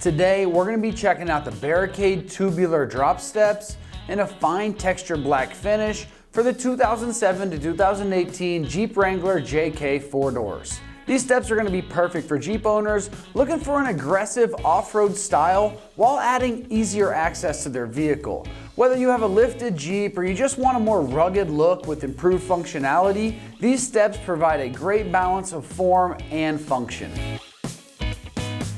Today, we're going to be checking out the Barricade tubular drop steps in a fine texture black finish for the 2007 to 2018 Jeep Wrangler JK 4-doors. These steps are going to be perfect for Jeep owners looking for an aggressive off-road style while adding easier access to their vehicle. Whether you have a lifted Jeep or you just want a more rugged look with improved functionality, these steps provide a great balance of form and function.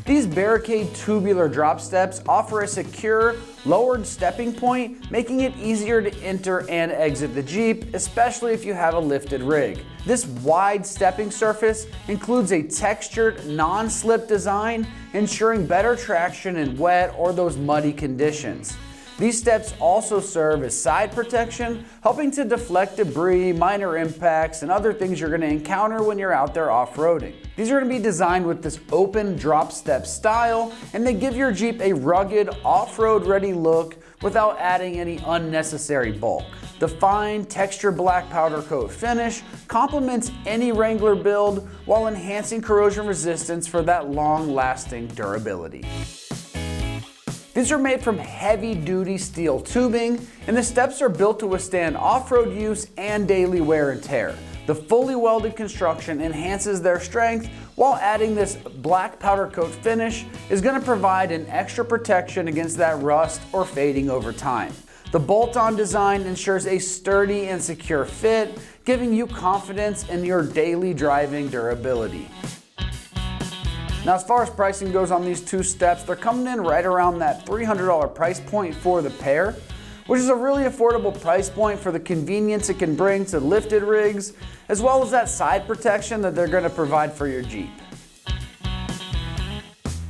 These Barricade tubular drop steps offer a secure, lowered stepping point, making it easier to enter and exit the Jeep, especially if you have a lifted rig. This wide stepping surface includes a textured, non-slip design, ensuring better traction in wet or those muddy conditions. These steps also serve as side protection, helping to deflect debris, minor impacts, and other things you're going to encounter when you're out there off-roading. These are going to be designed with this open drop step style, and they give your Jeep a rugged, off-road ready look without adding any unnecessary bulk. The fine texture black powder coat finish complements any Wrangler build while enhancing corrosion resistance for that long-lasting durability. These are made from heavy-duty steel tubing, and the steps are built to withstand off-road use and daily wear and tear. The fully welded construction enhances their strength, while adding this black powder coat finish is going to provide an extra protection against that rust or fading over time. The bolt-on design ensures a sturdy and secure fit, giving you confidence in your daily driving durability. Now, as far as pricing goes on these two steps, they're coming in right around that $300 price point for the pair, which is a really affordable price point for the convenience it can bring to lifted rigs, as well as that side protection that they're going to provide for your Jeep.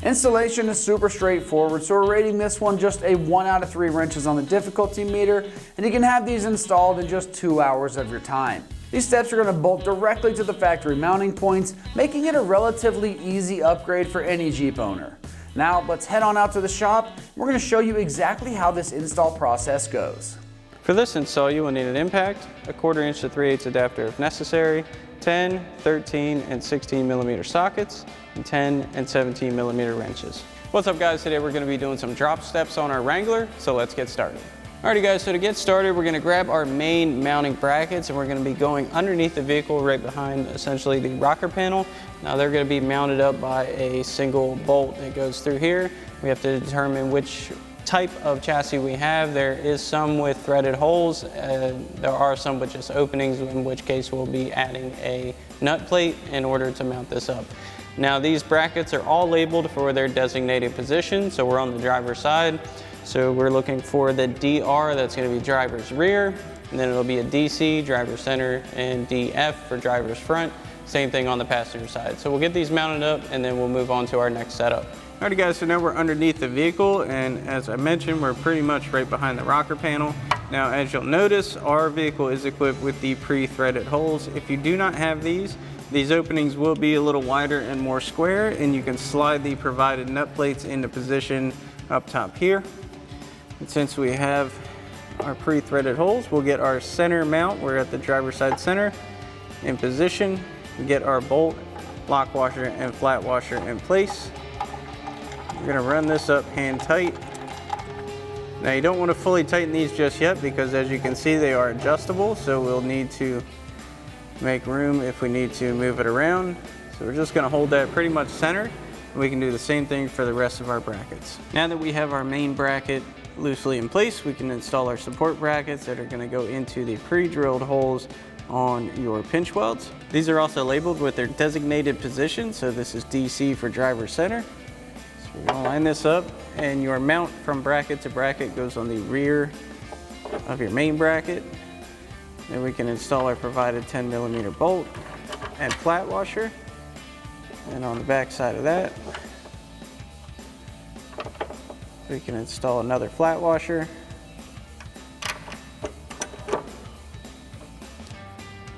Installation is super straightforward, so we're rating this one just a 1 out of 3 wrenches on the difficulty meter, and you can have these installed in just 2 hours of your time. These steps are going to bolt directly to the factory mounting points, making it a relatively easy upgrade for any Jeep owner. Now let's head on out to the shop. We're going to show you exactly how this install process goes. For this install, you will need an impact, a 1/4 inch to 3/8 adapter if necessary, 10, 13, and 16 millimeter sockets, and 10 and 17 millimeter wrenches. What's up guys, today we're going to be doing some drop steps on our Wrangler, so let's get started. Alrighty guys, so to get started, we're going to grab our main mounting brackets and we're going to be going underneath the vehicle right behind essentially the rocker panel. Now they're going to be mounted up by a single bolt that goes through here. We have to determine which type of chassis we have. There is some with threaded holes, there are some with just openings, in which case we'll be adding a nut plate in order to mount this up. Now these brackets are all labeled for their designated position, so we're on the driver's side. So we're looking for the DR, that's going to be driver's rear, and then it'll be a DC, driver's center, and DF for driver's front. Same thing on the passenger side. So we'll get these mounted up and then we'll move on to our next setup. Alrighty guys, so now we're underneath the vehicle, and as I mentioned, we're pretty much right behind the rocker panel. Now as you'll notice, our vehicle is equipped with the pre-threaded holes. If you do not have these openings will be a little wider and more square, and you can slide the provided nut plates into position up top here. And since we have our pre-threaded holes, we'll get our center mount, we're at the driver's side center, in position. We get our bolt, lock washer, and flat washer in place. We're gonna run this up hand tight. Now you don't want to fully tighten these just yet because as you can see they are adjustable, so we'll need to make room if we need to move it around. So we're just gonna hold that pretty much centered. We can do the same thing for the rest of our brackets. Now that we have our main bracket loosely in place, we can install our support brackets that are going to go into the pre-drilled holes on your pinch welds. These are also labeled with their designated position, so this is DC for driver center. So we're going to line this up, and your mount from bracket to bracket goes on the rear of your main bracket. Then we can install our provided 10 millimeter bolt and flat washer. And on the back side of that, we can install another flat washer,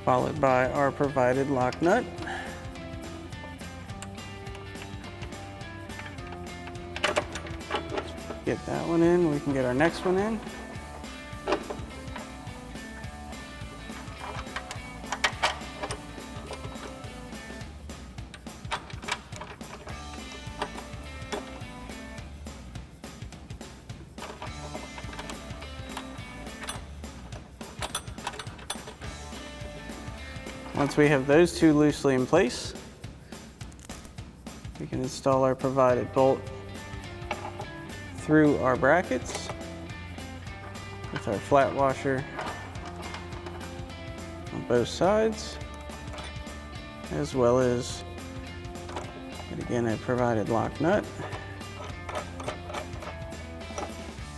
followed by our provided lock nut. Get that one in, we can get our next one in. Once we have those two loosely in place, we can install our provided bolt through our brackets with our flat washer on both sides, as well as, and again, a provided lock nut.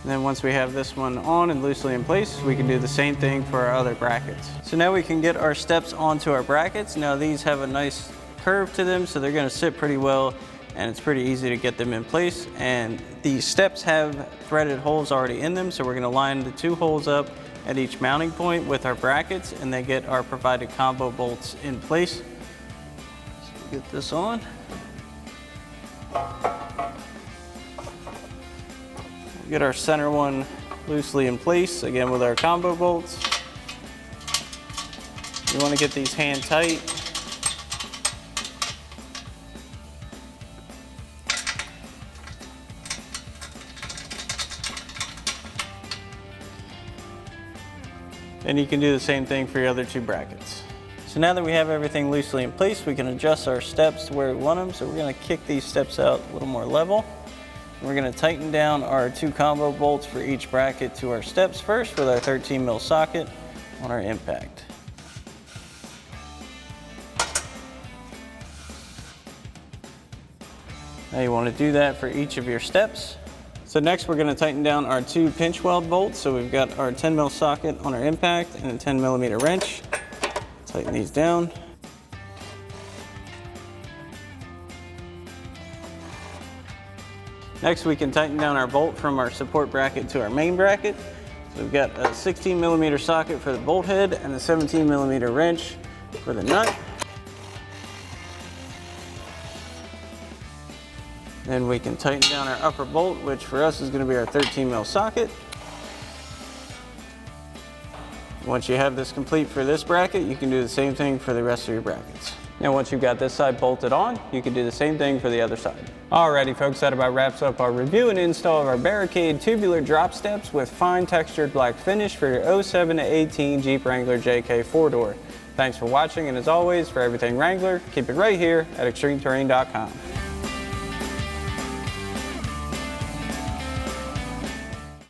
And then once we have this one on and loosely in place, we can do the same thing for our other brackets. So now we can get our steps onto our brackets. Now these have a nice curve to them, so they're gonna sit pretty well, and it's pretty easy to get them in place. And these steps have threaded holes already in them, so we're gonna line the 2 holes up at each mounting point with our brackets and then get our provided combo bolts in place. So get this on. Get our center one loosely in place, again with our combo bolts. You want to get these hand tight. And you can do the same thing for your other 2 brackets. So now that we have everything loosely in place, we can adjust our steps to where we want them. So we're going to kick these steps out a little more level. We're going to tighten down our 2 combo bolts for each bracket to our steps first with our 13 mil socket on our impact. Now you want to do that for each of your steps. So next we're going to tighten down our 2 pinch weld bolts. So we've got our 10 mil socket on our impact and a 10 millimeter wrench. Tighten these down. Next, we can tighten down our bolt from our support bracket to our main bracket. So we've got a 16 millimeter socket for the bolt head and a 17 millimeter wrench for the nut. Then we can tighten down our upper bolt, which for us is going to be our 13 mil socket. Once you have this complete for this bracket, you can do the same thing for the rest of your brackets. Now once you've got this side bolted on, you can do the same thing for the other side. Alrighty folks, that about wraps up our review and install of our Barricade tubular drop steps with fine textured black finish for your 07 to 18 Jeep Wrangler JK 4-door. Thanks for watching, and as always, for everything Wrangler, keep it right here at ExtremeTerrain.com.